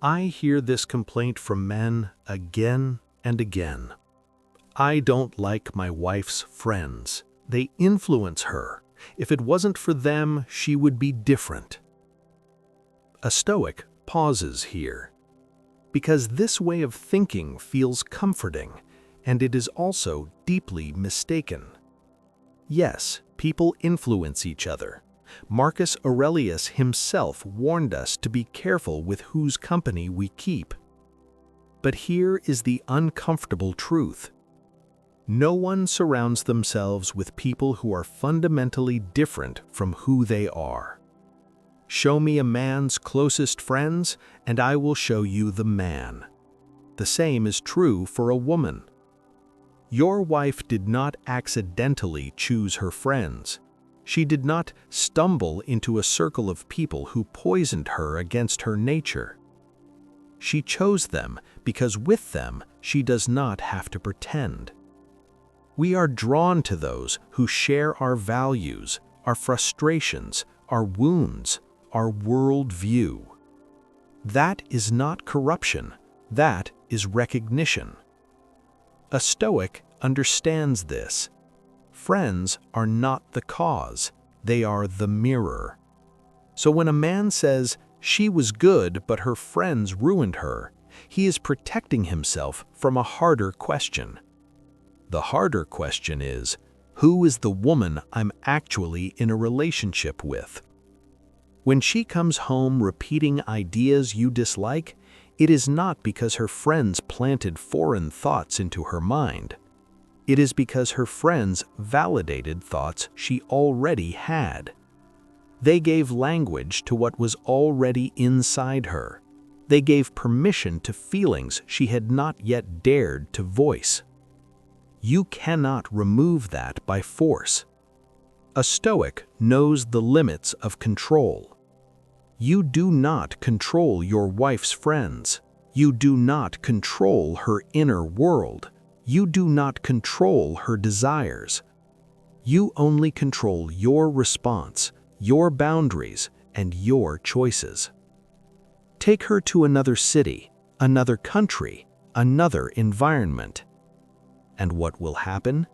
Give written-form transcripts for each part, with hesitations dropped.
I hear this complaint from men again and again. I don't like my wife's friends. They influence her. If it wasn't for them, she would be different. A Stoic pauses here, because this way of thinking feels comforting, and it is also deeply mistaken. Yes, people influence each other. Marcus Aurelius himself warned us to be careful with whose company we keep. But here is the uncomfortable truth. No one surrounds themselves with people who are fundamentally different from who they are. Show me a man's closest friends, and I will show you the man. The same is true for a woman. Your wife did not accidentally choose her friends. She did not stumble into a circle of people who poisoned her against her nature. She chose them because with them she does not have to pretend. We are drawn to those who share our values, our frustrations, our wounds, our worldview. That is not corruption, that is recognition. A Stoic understands this. Friends are not the cause, they are the mirror. So when a man says, "She was good, but her friends ruined her," he is protecting himself from a harder question. The harder question is, who is the woman I'm actually in a relationship with? When she comes home repeating ideas you dislike, it is not because her friends planted foreign thoughts into her mind. It is because her friends validated thoughts she already had. They gave language to what was already inside her. They gave permission to feelings she had not yet dared to voice. You cannot remove that by force. A Stoic knows the limits of control. You do not control your wife's friends. You do not control her inner world. You do not control her desires. You only control your response, your boundaries, and your choices. Take her to another city, another country, another environment. And what will happen?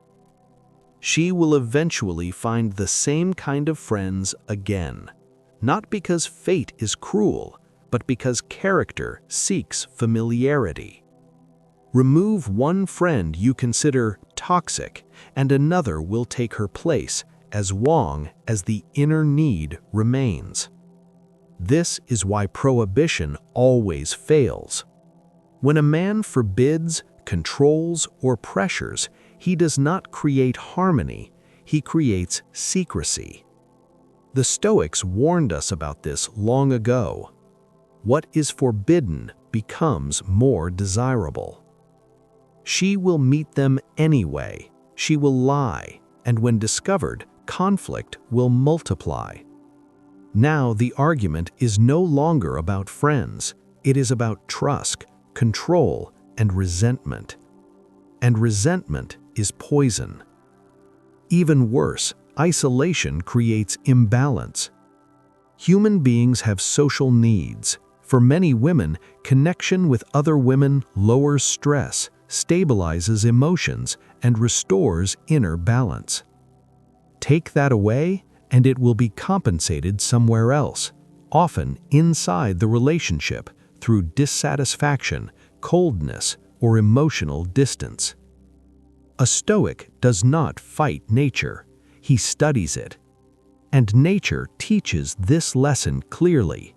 She will eventually find the same kind of friends again, not because fate is cruel, but because character seeks familiarity. Remove one friend you consider toxic, and another will take her place as long as the inner need remains. This is why prohibition always fails. When a man forbids, controls, or pressures, he does not create harmony, he creates secrecy. The Stoics warned us about this long ago. What is forbidden becomes more desirable. She will meet them anyway, she will lie, and when discovered, conflict will multiply. Now the argument is no longer about friends, it is about trust, control, and resentment. And resentment is poison. Even worse, isolation creates imbalance. Human beings have social needs. For many women, connection with other women lowers stress, stabilizes emotions, and restores inner balance. Take that away, and it will be compensated somewhere else, often inside the relationship, through dissatisfaction, coldness, or emotional distance. A Stoic does not fight nature, he studies it. And nature teaches this lesson clearly.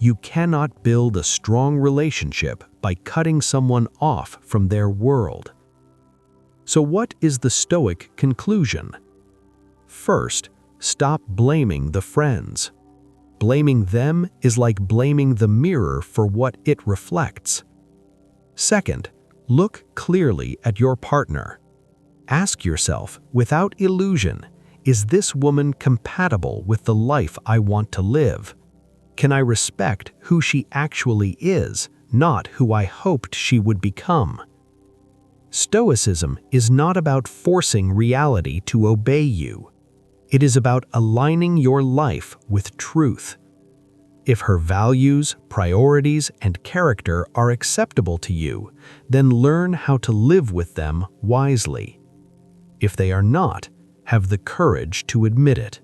You cannot build a strong relationship by cutting someone off from their world. So what is the Stoic conclusion? First, stop blaming the friends. Blaming them is like blaming the mirror for what it reflects. Second, look clearly at your partner. Ask yourself, without illusion, is this woman compatible with the life I want to live? Can I respect who she actually is, not who I hoped she would become? Stoicism is not about forcing reality to obey you. It is about aligning your life with truth. If her values, priorities, and character are acceptable to you, then learn how to live with them wisely. If they are not, have the courage to admit it.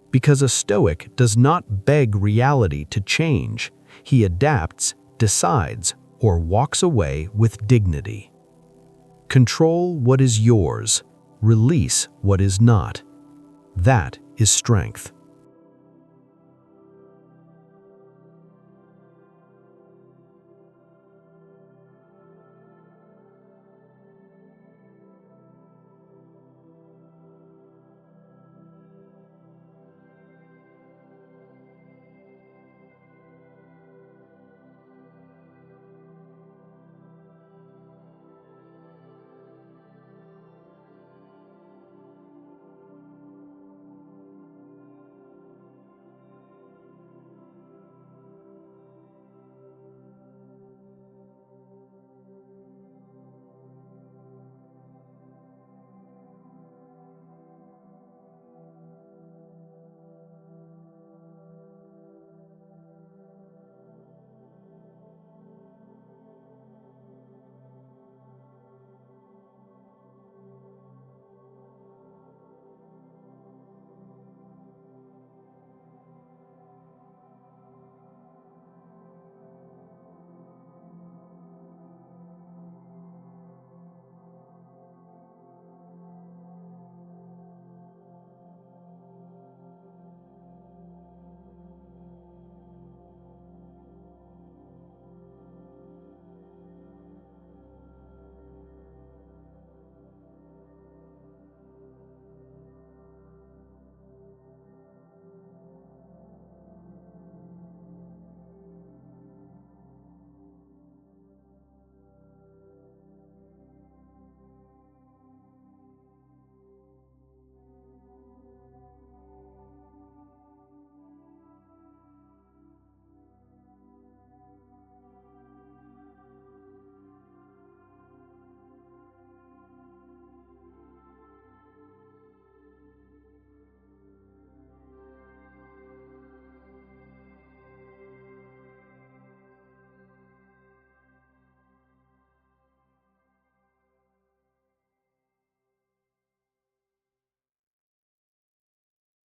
Because a Stoic does not beg reality to change, he adapts, decides, or walks away with dignity. Control what is yours, release what is not. That is strength.